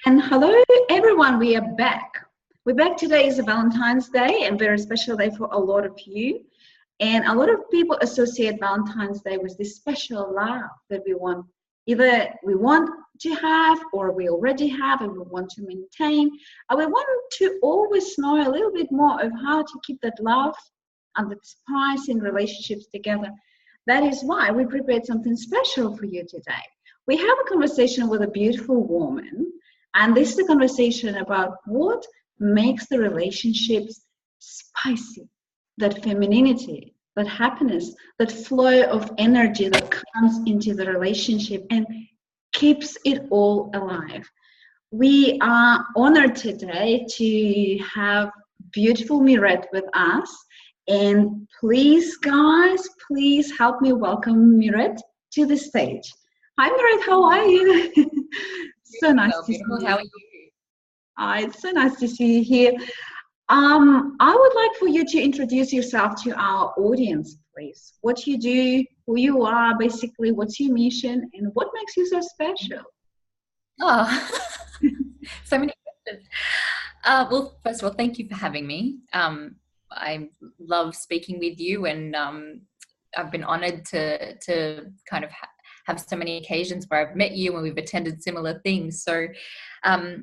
And hello, everyone. We are back. We're back. Today is a Valentine's Day, and very special day for a lot of you. And a lot of people associate Valentine's Day with this special love that we want. Either we want to have, or we already have, and we want to maintain. And we want to always know a little bit more of how to keep that love and that spice in relationships together. That is why we prepared something special for you today. We have a conversation with a beautiful woman, and this is a conversation about what makes the relationships spicy, that femininity, that happiness, that flow of energy that comes into the relationship and keeps it all alive. We are honored today to have beautiful Mirette with us. And please, guys, please help me welcome Mirette to the stage. Hi, Mirette, how are you? So nice to see you. How are you? It's so nice to see you here. I would like for you to introduce yourself to our audience, please. What you do, who you are, basically, what's your mission, and what makes you so special? Oh, so many questions. Well, first of all, thank you for having me. I love speaking with you, and I've been honored to kind of have so many occasions where I've met you and we've attended similar things. So a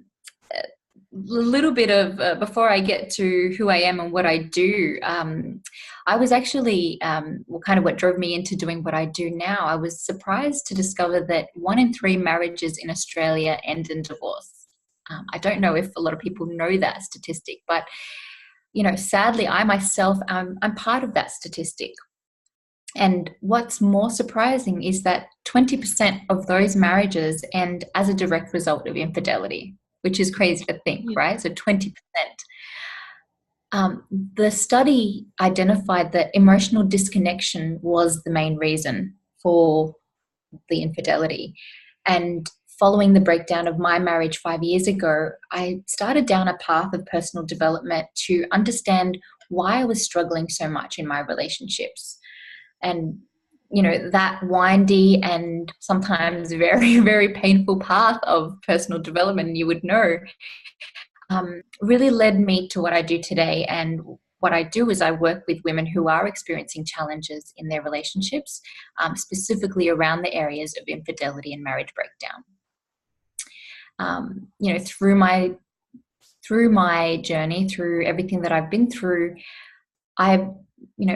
little bit of, before I get to who I am and what I do, I was actually, kind of what drove me into doing what I do now. I was surprised to discover that 1 in 3 marriages in Australia end in divorce. I don't know if a lot of people know that statistic, but sadly, I myself, I'm part of that statistic. And what's more surprising is that 20% of those marriages end as a direct result of infidelity, which is crazy to think, right? So 20%. The study identified that emotional disconnection was the main reason for the infidelity. And following the breakdown of my marriage 5 years ago, I started down a path of personal development to understand why I was struggling so much in my relationships. And, that windy and sometimes very, very painful path of personal development, you would know, really led me to what I do today. And what I do is I work with women who are experiencing challenges in their relationships, specifically around the areas of infidelity and marriage breakdown. Through my journey, through everything that I've been through,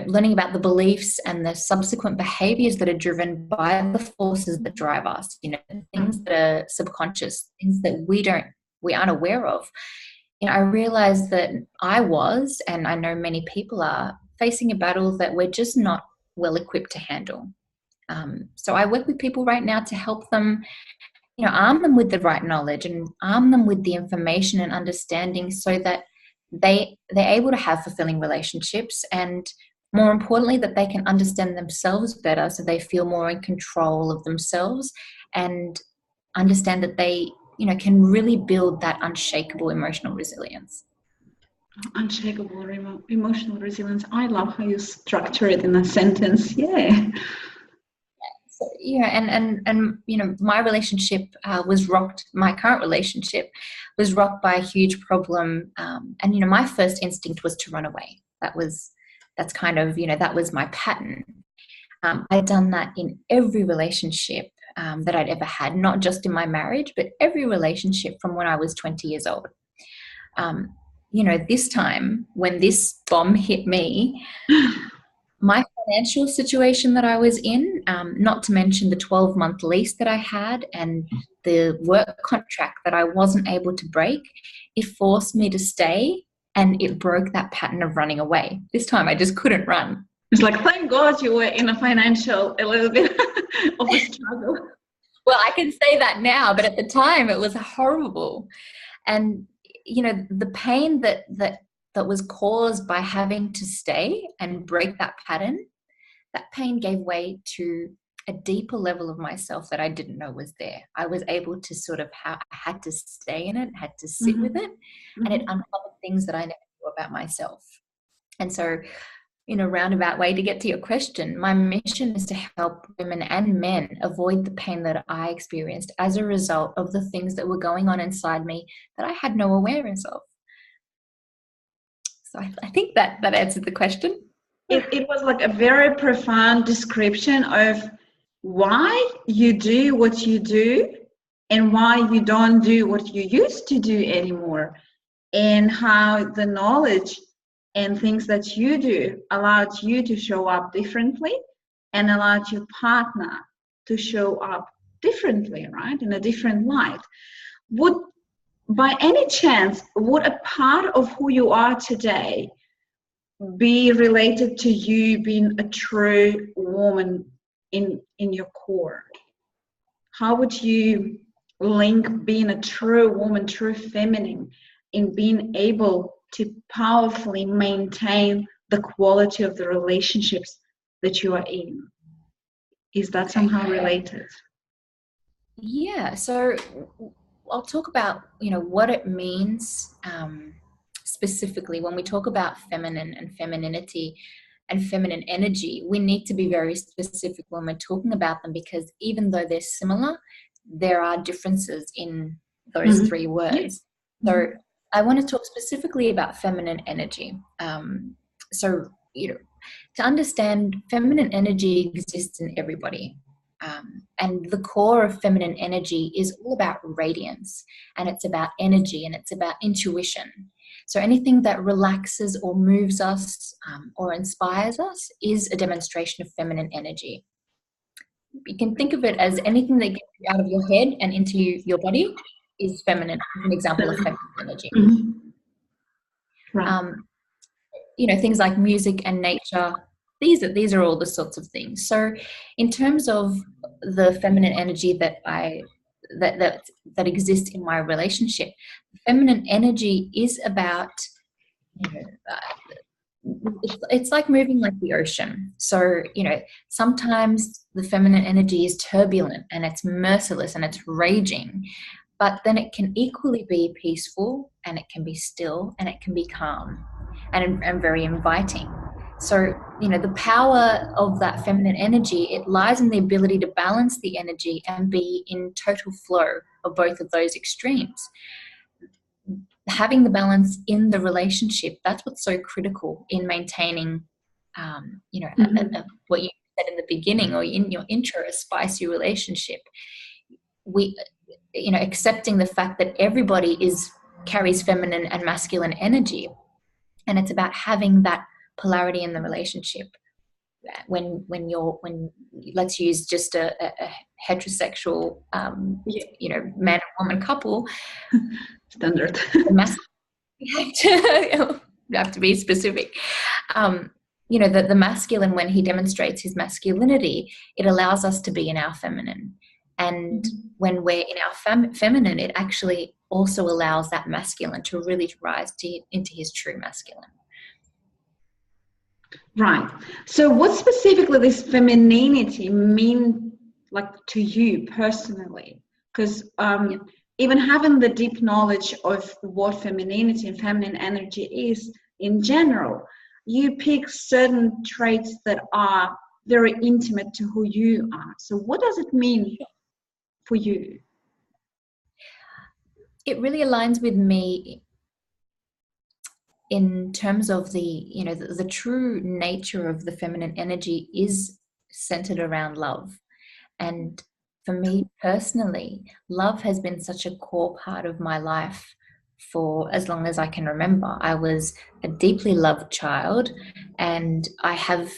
learning about the beliefs and the subsequent behaviors that are driven by the forces that drive us, things that are subconscious, things that we aren't aware of. I realized that I was, and I know many people are, facing a battle that we're just not well equipped to handle. So I work with people right now to help them, arm them with the right knowledge and arm them with the information and understanding so that they're able to have fulfilling relationships, and more importantly, that they can understand themselves better so they feel more in control of themselves and understand that they, can really build that unshakable emotional resilience. Unshakable emotional resilience. I love how you structure it in a sentence. Yeah. So, and my relationship was rocked. My current relationship was rocked by a huge problem. And my first instinct was to run away. That was my pattern. I'd done that in every relationship that I'd ever had, not just in my marriage, but every relationship from when I was 20 years old. This time when this bomb hit me, my financial situation that I was in, not to mention the 12-month lease that I had and the work contract that I wasn't able to break, it forced me to stay, and it broke that pattern of running away. This time I just couldn't run. It's like, thank God you were in a little bit of a struggle. Well, I can say that now, but at the time it was horrible. And, the pain that was caused by having to stay and break that pattern, that pain gave way to a deeper level of myself that I didn't know was there. I was able to sort of I had to stay in it, had to sit with it, and it uncovered things that I never knew about myself. And so, roundabout way to get to your question, my mission is to help women and men avoid the pain that I experienced as a result of the things that were going on inside me that I had no awareness of. So I think that answered the question. It was like a very profound description of why you do what you do and why you don't do what you used to do anymore, and how the knowledge and things that you do allowed you to show up differently and allowed your partner to show up differently, right, in a different light. Would, by any chance, would a part of who you are today be related to you being a true woman in your core? How would you link being a true woman, true feminine, in being able to powerfully maintain the quality of the relationships that you are in? Is that somehow related? Yeah, so I'll talk about, what it means specifically when we talk about feminine and femininity and feminine energy. We need to be very specific when we're talking about them, because even though they're similar, there are differences in those three words. So I want to talk specifically about feminine energy. So, to understand, feminine energy exists in everybody. And the core of feminine energy is all about radiance, and it's about energy, and it's about intuition. So anything that relaxes or moves us or inspires us is a demonstration of feminine energy. You can think of it as anything that gets you out of your head and into your body is feminine, an example of feminine energy. Right. Things like music and nature, these are all the sorts of things. So in terms of the feminine energy that exists in my relationship, feminine energy is about, it's like moving like the ocean. So, sometimes the feminine energy is turbulent and it's merciless and it's raging, but then it can equally be peaceful, and it can be still, and it can be calm and very inviting. So, the power of that feminine energy, it lies in the ability to balance the energy and be in total flow of both of those extremes. Having the balance in the relationship, that's what's so critical in maintaining, what you said in the beginning or in your intro, a spicy relationship. Accepting the fact that everybody carries feminine and masculine energy, and it's about having that polarity in the relationship. When let's use just a heterosexual, man and woman couple, standard. You have to be specific. The masculine, when he demonstrates his masculinity, it allows us to be in our feminine. And when we're in our feminine, it actually also allows that masculine to really rise into his true masculine. Right. So what specifically does femininity mean, like, to you personally? Because even having the deep knowledge of what femininity and feminine energy is in general, you pick certain traits that are very intimate to who you are. So what does it mean for you? It really aligns with me in terms of the true nature of the feminine energy is centered around love. And for me personally, love has been such a core part of my life for as long as I can remember. I was a deeply loved child, and I have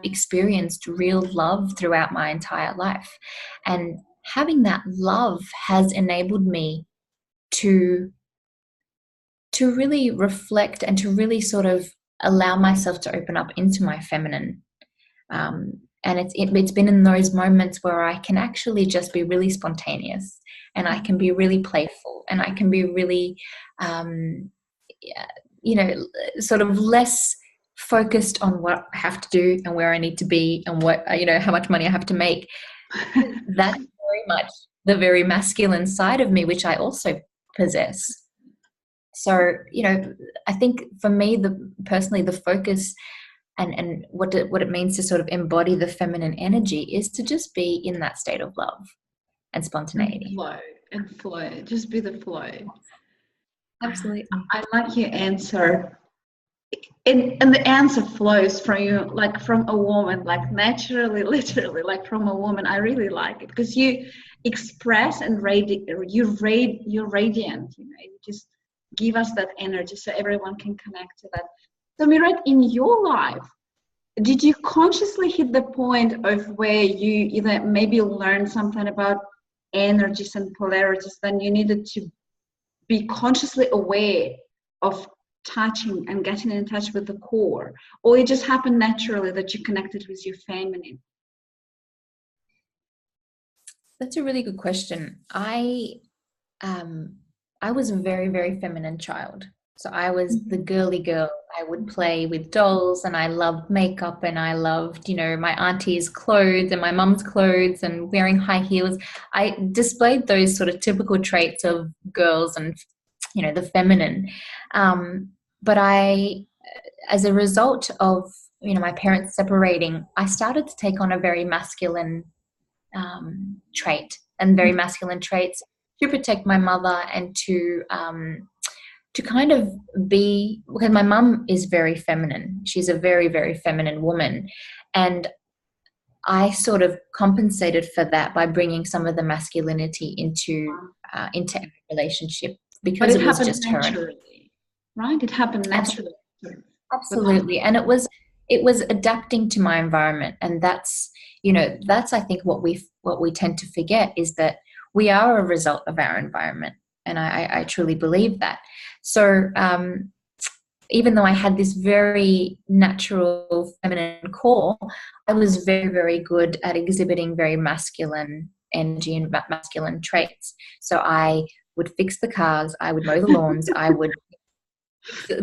experienced real love throughout my entire life. And having that love has enabled me to really reflect and to really sort of allow myself to open up into my feminine. And it's been in those moments where I can actually just be really spontaneous, and I can be really playful, and I can be really, sort of less focused on what I have to do and where I need to be and what, how much money I have to make. That's very much the very masculine side of me, which I also possess. So, I think for me, personally, the focus and what it means to sort of embody the feminine energy is to just be in that state of love and spontaneity. And flow. Just be the flow. Absolutely. I like your answer. And the answer flows from you, like from a woman, like naturally, literally, like from a woman. I really like it because you express and you're radiant. You just give us that energy so everyone can connect to that. So Mirette, in your life, did you consciously hit the point of where you either maybe learned something about energies and polarities, then you needed to be consciously aware of touching and getting in touch with the core, or it just happened naturally that you connected with your feminine? That's a really good question. I was a very, very feminine child. So I was the girly girl. I would play with dolls and I loved makeup and I loved, my auntie's clothes and my mum's clothes and wearing high heels. I displayed those sort of typical traits of girls and, the feminine. But as a result of, my parents separating, I started to take on a very masculine trait and very masculine traits to protect my mother and to kind of be, because my mum is very feminine. She's a very, very feminine woman. And I sort of compensated for that by bringing some of the masculinity into every relationship because it was just naturally, right? It happened naturally. Absolutely. And it was adapting to my environment. And that's I think what we tend to forget is that we are a result of our environment. And I truly believe that. So even though I had this very natural feminine core, I was very, very good at exhibiting very masculine energy and masculine traits. So I would fix the cars, I would mow the lawns, I would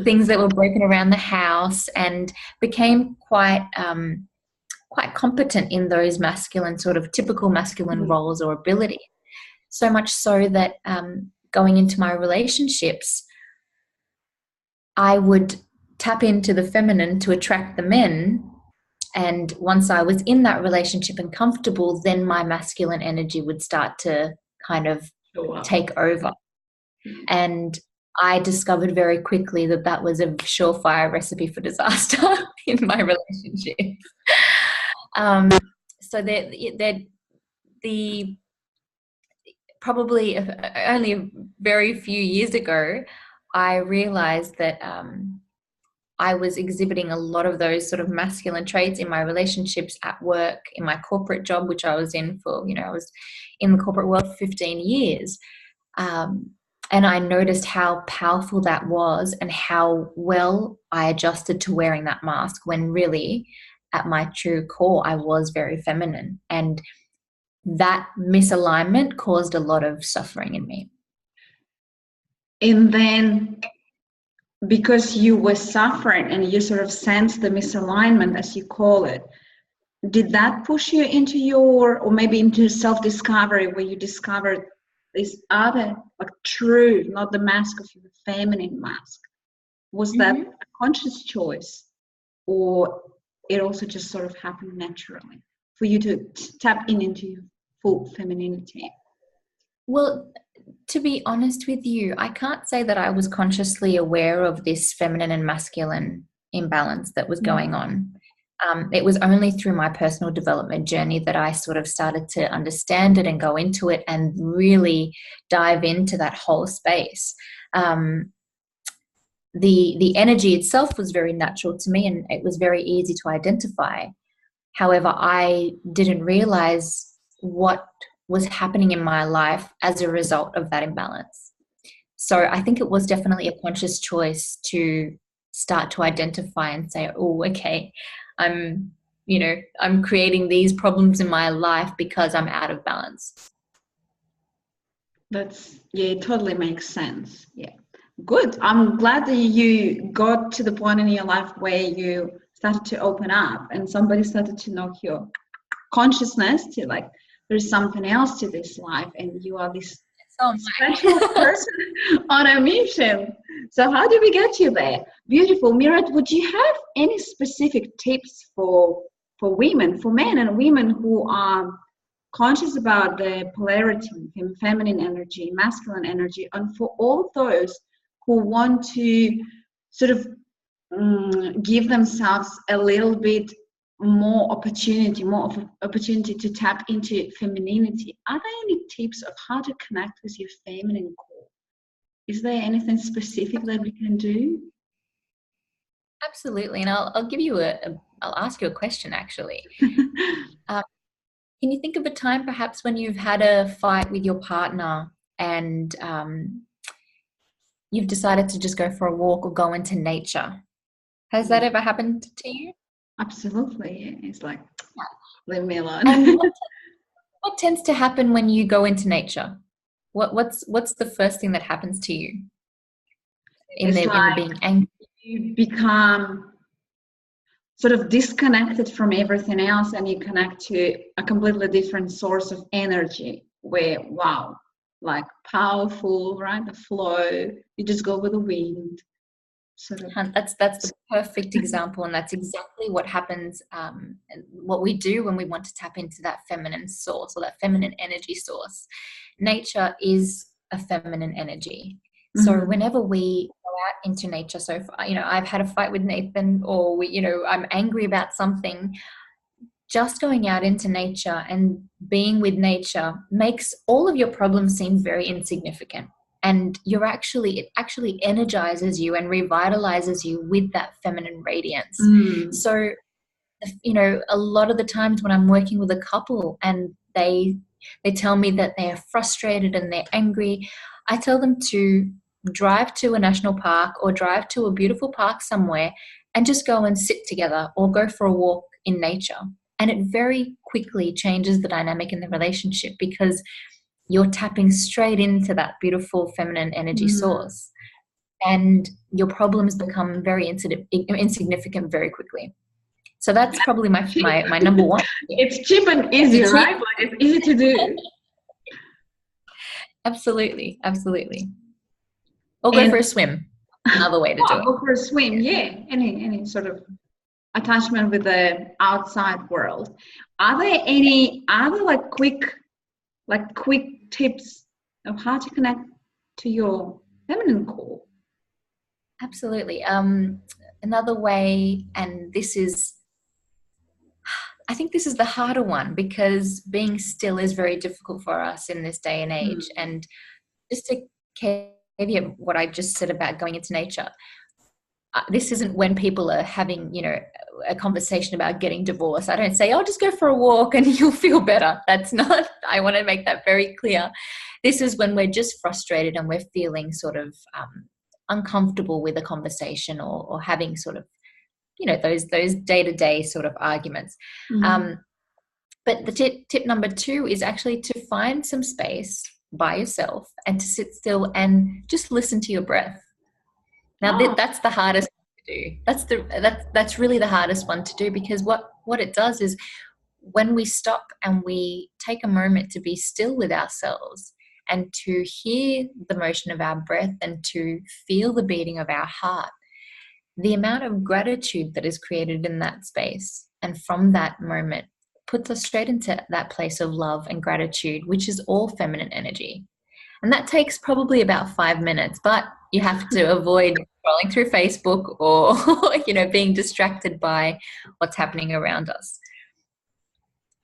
things that were broken around the house, and became quite competent in those masculine, sort of typical masculine roles or abilities. So much so that going into my relationships, I would tap into the feminine to attract the men. And once I was in that relationship and comfortable, then my masculine energy would start to kind of take over. And I discovered very quickly that was a surefire recipe for disaster in my relationship. So the probably only a very few years ago, I realized that I was exhibiting a lot of those sort of masculine traits in my relationships, at work, in my corporate job, which I was in for, I was in the corporate world for 15 years. And I noticed how powerful that was and how well I adjusted to wearing that mask, when really at my true core, I was very feminine. And that misalignment caused a lot of suffering in me. And then because you were suffering and you sort of sensed the misalignment, as you call it, did that push you into or maybe into self-discovery, where you discovered this other, like true, not the mask of your feminine mask? Was that a conscious choice, or it also just sort of happened naturally for you to tap into your full femininity? Well, to be honest with you, I can't say that I was consciously aware of this feminine and masculine imbalance that was going on. It was only through my personal development journey that I sort of started to understand it and go into it and really dive into that whole space. The energy itself was very natural to me, and it was very easy to identify. However, I didn't realize what was happening in my life as a result of that imbalance. So I think it was definitely a conscious choice to start to identify and say, oh, okay, I'm creating these problems in my life because I'm out of balance. It totally makes sense. Yeah. Good. I'm glad that you got to the point in your life where you started to open up and somebody started to knock your consciousness to, like, there's something else to this life and you are this special person on a mission. So how do we get you there? Beautiful. Mirette, would you have any specific tips for women, for men and women who are conscious about the polarity, feminine energy, masculine energy, and for all those who want to sort of give themselves a little bit more opportunity to tap into femininity? Are there any tips of how to connect with your feminine core? Is there anything specific that we can do? Absolutely. And I'll give you I'll ask you a question actually. Can you think of a time perhaps when you've had a fight with your partner and you've decided to just go for a walk or go into nature? Has that ever happened to you? Absolutely. It's like, leave me alone. And what tends to happen when you go into nature? What's the first thing that happens to you in the being angry? You become sort of disconnected from everything else, and you connect to a completely different source of energy where, wow, like powerful, right? The flow, you just go with the wind. Sort of. That's the perfect example, and that's exactly what happens, what we do when we want to tap into that feminine source or that feminine energy source. Nature is a feminine energy. So whenever we go out into nature, so I've had a fight with Nathan, or I'm angry about something, just going out into nature and being with nature makes all of your problems seem very insignificant. And it actually energizes you and revitalizes you with that feminine radiance. So, a lot of the times when I'm working with a couple and they tell me that they're frustrated and they're angry, I tell them to drive to a national park or drive to a beautiful park somewhere and just go and sit together or go for a walk in nature. And it very quickly changes the dynamic in the relationship because you're tapping straight into that beautiful feminine energy source, and your problems become very insignificant very quickly. So that's probably my number one. It's cheap and easy, right? Like it's easy to do. Absolutely. Or go for a swim. Another way to do it. Go for a swim, yeah. Any sort of attachment with the outside world. Are there like quick tips of how to connect to your feminine core? Absolutely. Another way, and I think this is the harder one because being still is very difficult for us in this day and age. And just to caveat what I just said about going into nature, this isn't when people are having, a conversation about getting divorced. I don't say, oh, just go for a walk and you'll feel better. That's not, I want to make that very clear. This is when we're just frustrated and we're feeling sort of uncomfortable with a conversation or having sort of, those day-to-day sort of arguments. But the tip number 2 is actually to find some space by yourself and to sit still and just listen to your breath. Now that's the hardest one to do. That's really the hardest one to do, because what it does is when we stop and we take a moment to be still with ourselves and to hear the motion of our breath and to feel the beating of our heart, the amount of gratitude that is created in that space and from that moment puts us straight into that place of love and gratitude, which is all feminine energy. And that takes probably about 5 minutes, but you have to avoid scrolling through Facebook or, being distracted by what's happening around us.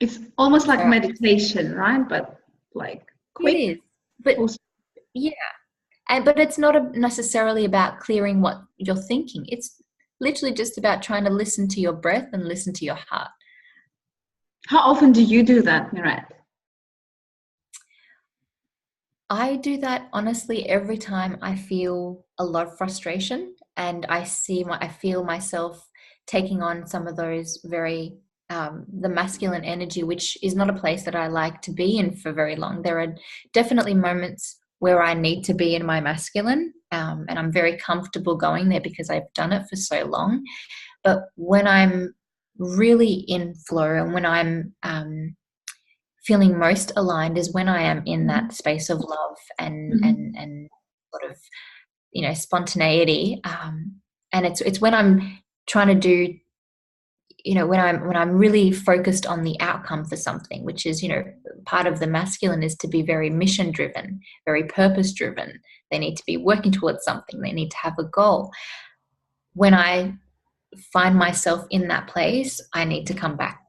It's almost like meditation, right? But like quick. It is. But yeah. But it's not necessarily about clearing what you're thinking. It's literally just about trying to listen to your breath and listen to your heart. How often do you do that, Mirette? I do that honestly every time I feel a lot of frustration and I feel myself taking on some of those very the masculine energy, which is not a place that I like to be in for very long. There are definitely moments where I need to be in my masculine, and I'm very comfortable going there because I've done it for so long. But when I'm really in flow and when I'm feeling most aligned is when I am in that space of love and sort of spontaneity. And it's when I'm trying to do, when I'm really focused on the outcome for something, which is, part of the masculine is to be very mission driven, very purpose driven. They need to be working towards something. They need to have a goal. When I find myself in that place, I need to come back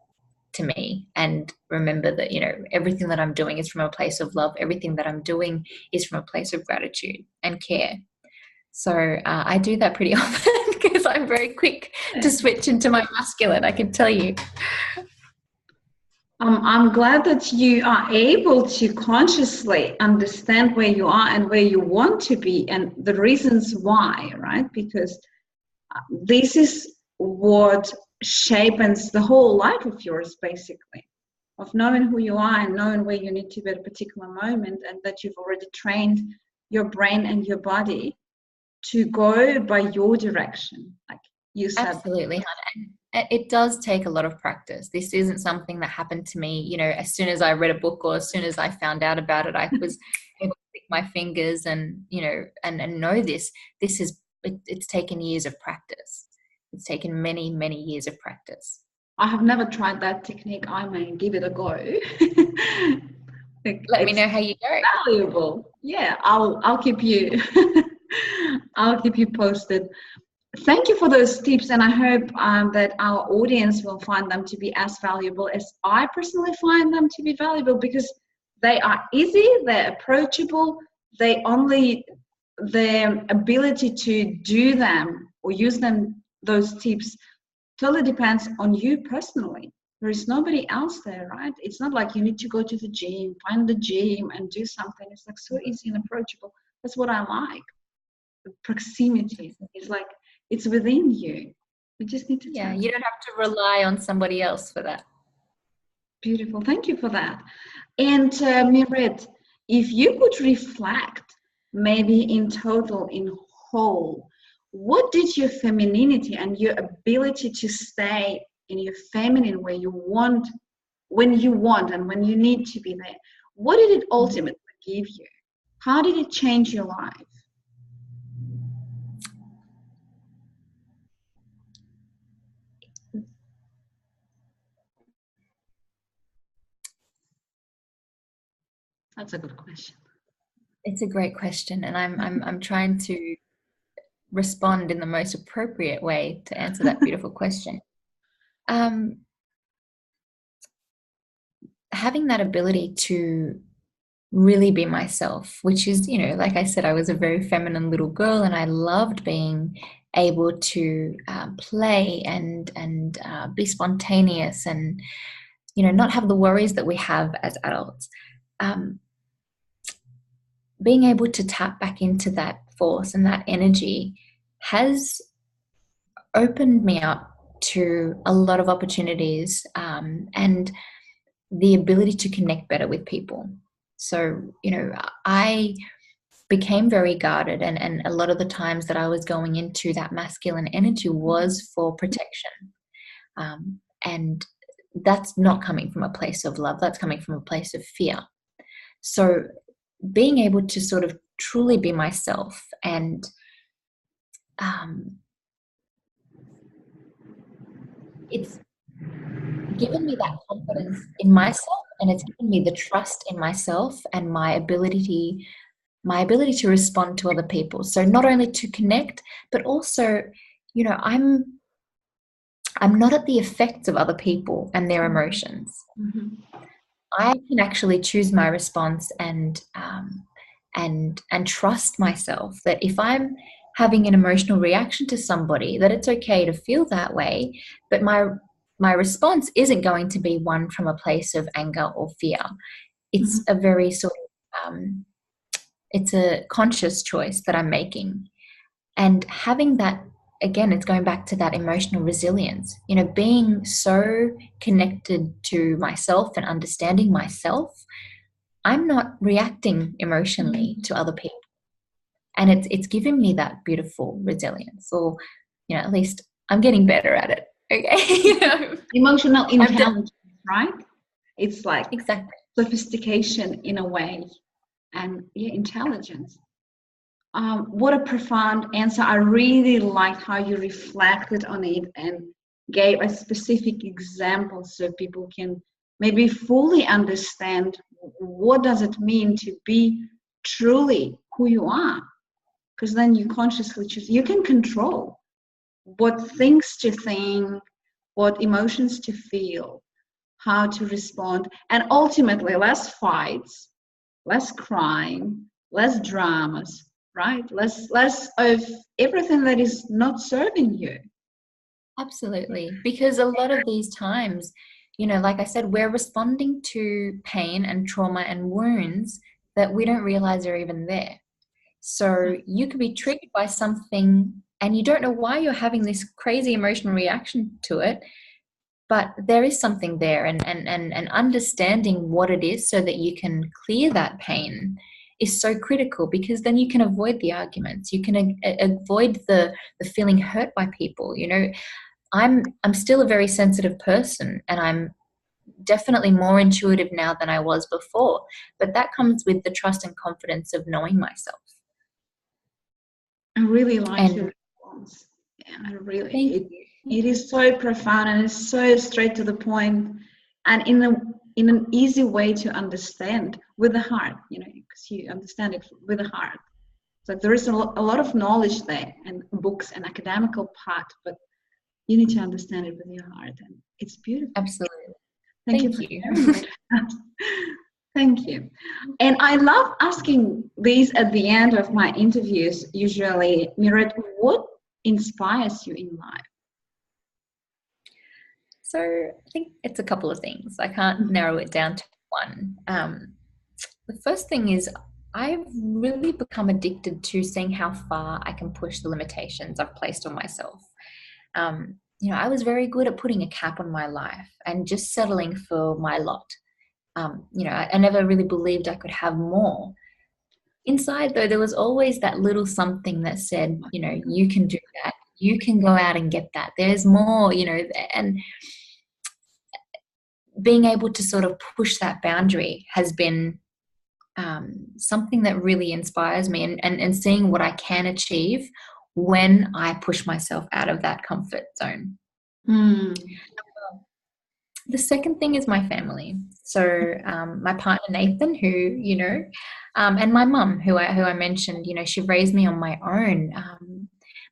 to me and remember that, everything that I'm doing is from a place of love. Everything that I'm doing is from a place of gratitude and care. So I do that pretty often because I'm very quick to switch into my masculine, I can tell you. I'm glad that you are able to consciously understand where you are and where you want to be and the reasons why, right? Because this is what shapes the whole life of yours, basically, of knowing who you are and knowing where you need to be at a particular moment, and that you've already trained your brain and your body to go by your direction, like you said. Absolutely, Hannah. It does take a lot of practice. This isn't something that happened to me, as soon as I read a book or as soon as I found out about it, I was able to pick my fingers and, and know this. It's taken years of practice. It's taken many, many years of practice. I have never tried that technique. I may give it a go. Let me know how you go. Valuable. Yeah, I'll keep you I'll keep you posted. Thank you for those tips, and I hope that our audience will find them to be as valuable as I personally find them to be valuable, because they are easy, they're approachable, the ability to do them or use them, those tips, totally depends on you personally. There is nobody else there, right? It's not like you need to go to the gym, find the gym and do something. It's like so easy and approachable. That's what I like. The proximity is like, it's within you. You just need to you don't have to rely on somebody else for that. Beautiful. Thank you for that. And Mirette, if you could reflect, maybe in total, in whole, what did your femininity and your ability to stay in your feminine where you want, when you want and when you need to be there, what did it ultimately give you? How did it change your life? That's a good question. It's a great question, and I'm trying to respond in the most appropriate way to answer that beautiful question. Having that ability to really be myself, which is, like I said, I was a very feminine little girl, and I loved being able to play and be spontaneous and, not have the worries that we have as adults. Being able to tap back into that force and that energy has opened me up to a lot of opportunities, and the ability to connect better with people. So, I became very guarded, and a lot of the times that I was going into that masculine energy was for protection. And that's not coming from a place of love, that's coming from a place of fear. So being able to sort of truly be myself, and it's given me that confidence in myself, and it's given me the trust in myself and my ability to respond to other people. So not only to connect, but also, I'm not at the effects of other people and their emotions. Mm-hmm. I can actually choose my response and trust myself that if I'm having an emotional reaction to somebody, that it's okay to feel that way, but my response isn't going to be one from a place of anger or fear. It's a very sort of it's a conscious choice that I'm making. And having that, again, it's going back to that emotional resilience, being so connected to myself and understanding myself, I'm not reacting emotionally to other people. And it's given me that beautiful resilience, or, at least I'm getting better at it. Okay. Emotional intelligence, right? It's like exactly sophistication in a way, and intelligence. What a profound answer. I really liked how you reflected on it and gave a specific example so people can maybe fully understand what does it mean to be truly who you are. Because then you consciously choose, you can control what things to think, what emotions to feel, how to respond, and ultimately less fights, less crime, less dramas, right? Less of everything that is not serving you. Absolutely. Because a lot of these times, like I said, we're responding to pain and trauma and wounds that we don't realize are even there. So you could be triggered by something and you don't know why you're having this crazy emotional reaction to it, but there is something there, and understanding what it is so that you can clear that pain is so critical, because then you can avoid the arguments. You can avoid the feeling hurt by people. I'm still a very sensitive person, and I'm definitely more intuitive now than I was before, but that comes with the trust and confidence of knowing myself. I really like your And response. Yeah, I really, thank you. it is so profound and it's so straight to the point, and in an easy way to understand with the heart, because you understand it with the heart. So there is a lot of knowledge there and books and academical part, but you need to understand it with your heart, and it's beautiful. Absolutely. Thank you for sharing that. Thank you. And I love asking these at the end of my interviews, usually. Mirette, what inspires you in life? So I think it's a couple of things. I can't narrow it down to one. The first thing is I've really become addicted to seeing how far I can push the limitations I've placed on myself. I was very good at putting a cap on my life and just settling for my lot. I never really believed I could have more. Inside, though, there was always that little something that said, you can do that. You can go out and get that. There's more, and being able to sort of push that boundary has been something that really inspires me, and seeing what I can achieve when I push myself out of that comfort zone. The second thing is my family. So my partner Nathan, who and my mum, who I mentioned, she raised me on my own.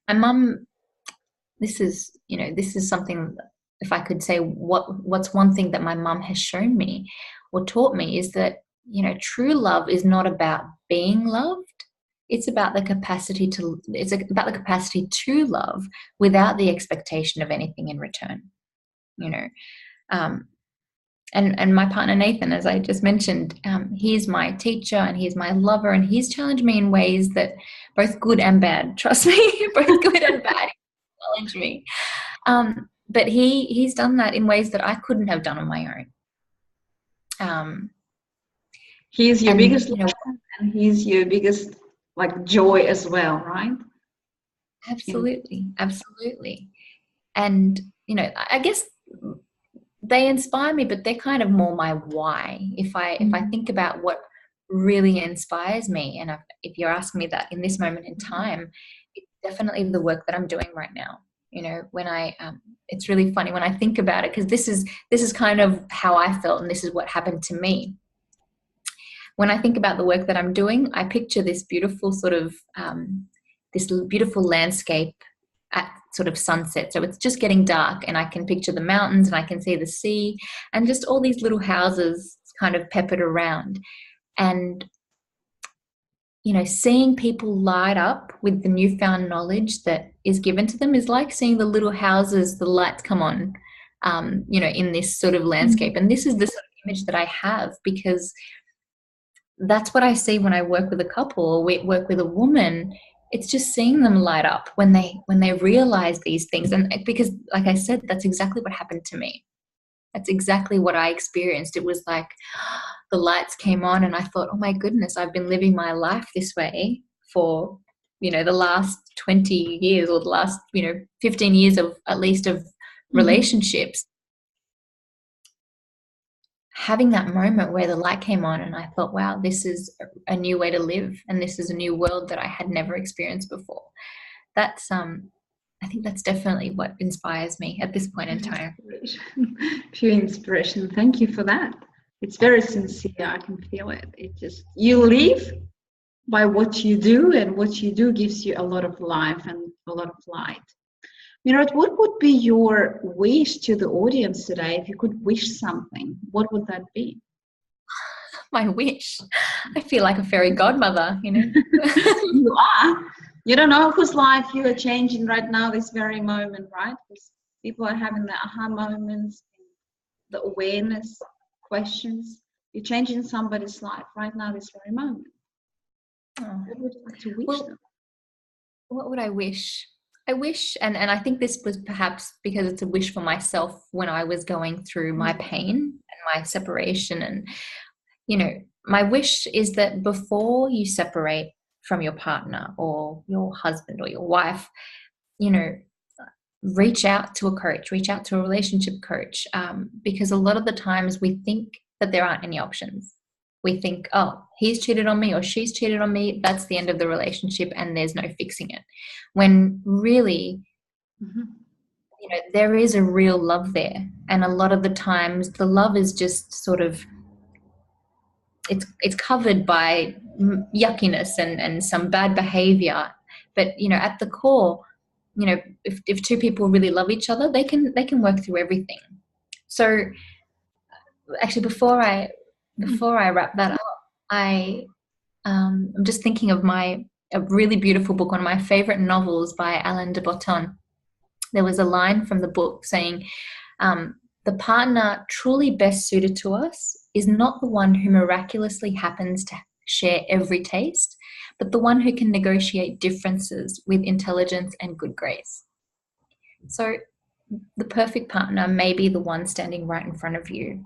My mum, this is something. If I could say what's one thing that my mum has shown me or taught me, is that true love is not about being loved. It's about the capacity to. It's about the capacity to love without the expectation of anything in return. And my partner Nathan, as I just mentioned, he's my teacher and he's my lover, and he's challenged me in ways that, both good and bad, trust me, both good and bad, challenge me. But he's done that in ways that I couldn't have done on my own. He's your biggest love, and he's your biggest joy as well, right? Absolutely, absolutely. And I guess they inspire me, but they're kind of more my why. If I think about what really inspires me, and if you're asking me that in this moment in time, it's definitely the work that I'm doing right now. When it's really funny when I think about it, because this is kind of how I felt, and this is what happened to me. When I think about the work that I'm doing, I picture this beautiful sort of this beautiful landscape at sort of sunset. So it's just getting dark, and I can picture the mountains and I can see the sea and just all these little houses kind of peppered around. And seeing people light up with the newfound knowledge that is given to them is like seeing the little houses, the lights come on, in this sort of landscape. And this is the sort of image that I have, because that's what I see when I work with a couple or work with a woman. It's just seeing them light up when they realize these things. And because, like I said, that's exactly what happened to me. That's exactly what I experienced. It was like the lights came on and I thought, oh my goodness, I've been living my life this way for, the last 20 years or the last, 15 years of at least of relationships. having that moment where the light came on and I thought, wow, this is a new way to live, and this is a new world that I had never experienced before. That's I think that's definitely what inspires me at this point in time. Pure inspiration. Thank you for that. It's very sincere. I can feel it. It just, you live by what you do, and what you do gives you a lot of life and a lot of light. Mirette, what would be your wish to the audience today? If you could wish something, what would that be? My wish. I feel like a fairy godmother, you know. You are. You don't know whose life you are changing right now, this very moment, right? Because people are having the aha moments, the awareness questions. You're changing somebody's life right now, this very moment. Oh. What would you like to wish them? What would I wish? I wish, and I think this was perhaps because it's a wish for myself when I was going through my pain and my separation. And, you know, my wish is that before you separate from your partner or your husband or your wife, you know, reach out to a coach, reach out to a relationship coach, because a lot of the times we think that there aren't any options. We think, oh, he's cheated on me or she's cheated on me, that's the end of the relationship and there's no fixing it. When really, you know, there is a real love there. And a lot of the times the love is just sort of, it's covered by yuckiness and some bad behavior. But, you know, at the core, you know, if two people really love each other, they can work through everything. So actually, before I wrap that up, I'm just thinking of a really beautiful book, one of my favorite novels by Alain de Botton. There was a line from the book saying, the partner truly best suited to us is not the one who miraculously happens to share every taste, but the one who can negotiate differences with intelligence and good grace. So the perfect partner may be the one standing right in front of you.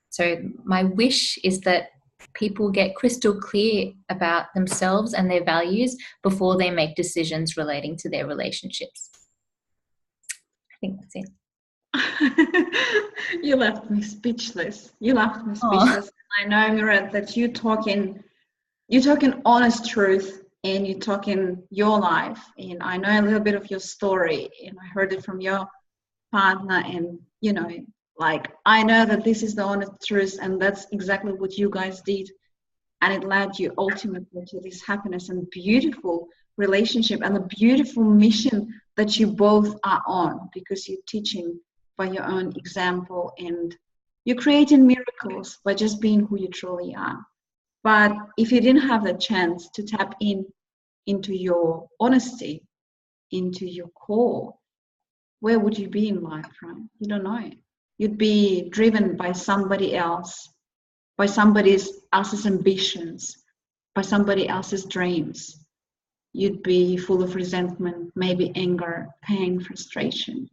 So my wish is that people get crystal clear about themselves and their values before they make decisions relating to their relationships. I think that's it. You left me speechless. I know, Mirette, that you're talking honest truth, and you're talking your life. And I know a little bit of your story, and I heard it from your partner. And, you know, like, I know that this is the honest truth, and that's exactly what you guys did. And it led you ultimately to this happiness and beautiful relationship and the beautiful mission that you both are on, because you're teaching by your own example and you're creating miracles by just being who you truly are. But if you didn't have the chance to tap into your honesty, into your core, where would you be in life, right? You don't know. You'd be driven by somebody else, by somebody else's ambitions, by somebody else's dreams. You'd be full of resentment, maybe anger, pain, frustration.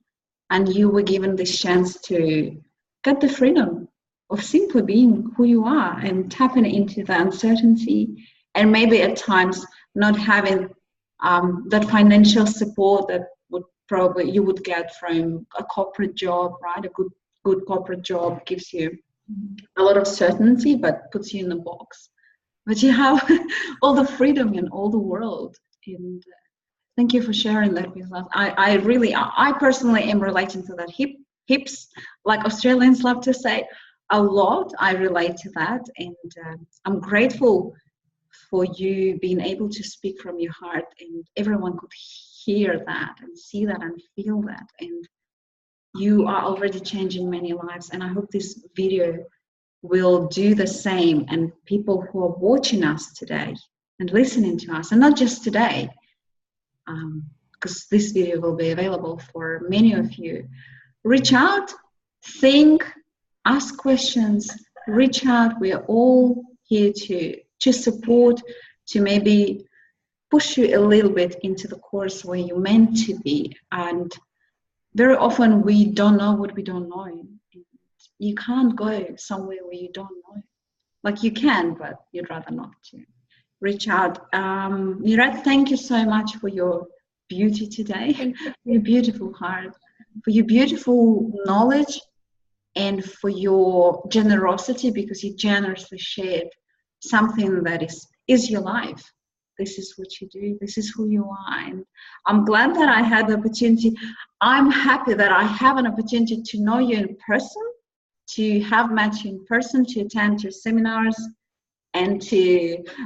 And you were given this chance to get the freedom of simply being who you are and tapping into the uncertainty, and maybe at times not having that financial support that you would get from a corporate job, right? A good corporate job gives you a lot of certainty, but puts you in a box. But you have all the freedom in all the world. And thank you for sharing that with us. I personally am relating to that hips, like Australians love to say, a lot. I relate to that, and I'm grateful for you being able to speak from your heart, and everyone could hear that and see that and feel that. And you are already changing many lives, and I hope this video will do the same, and people who are watching us today and listening to us, and not just today, because this video will be available for many of you. Reach out, think, ask questions, reach out. We are all here to support, to maybe push you a little bit into the course where you're meant to be. And very often we don't know what we don't know. You can't go somewhere where you don't know. Like, you can, but you'd rather not to. Reach out. Mirette, thank you so much for your beauty today, for your beautiful heart, for your beautiful knowledge, and for your generosity, because you generously shared something that is your life. This is what you do. This is who you are. And I'm glad that I had the opportunity. I'm happy that I have an opportunity to know you in person, to have met you in person, to attend your seminars, and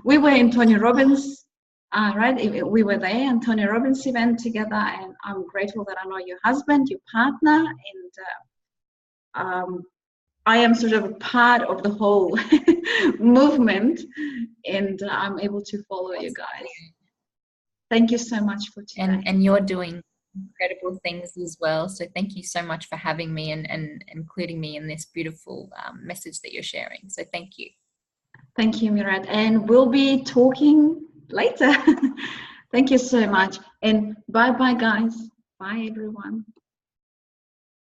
we were in Tony Robbins, right? We were there in Tony Robbins event together, and I'm grateful that I know your husband, your partner, and I am sort of a part of the whole movement, and I'm able to follow you guys. Thank you so much for today. And you're doing incredible things as well. So thank you so much for having me and including me in this beautiful message that you're sharing. So thank you. Thank you, Mirette. And we'll be talking later. Thank you so much. And bye-bye, guys. Bye, everyone.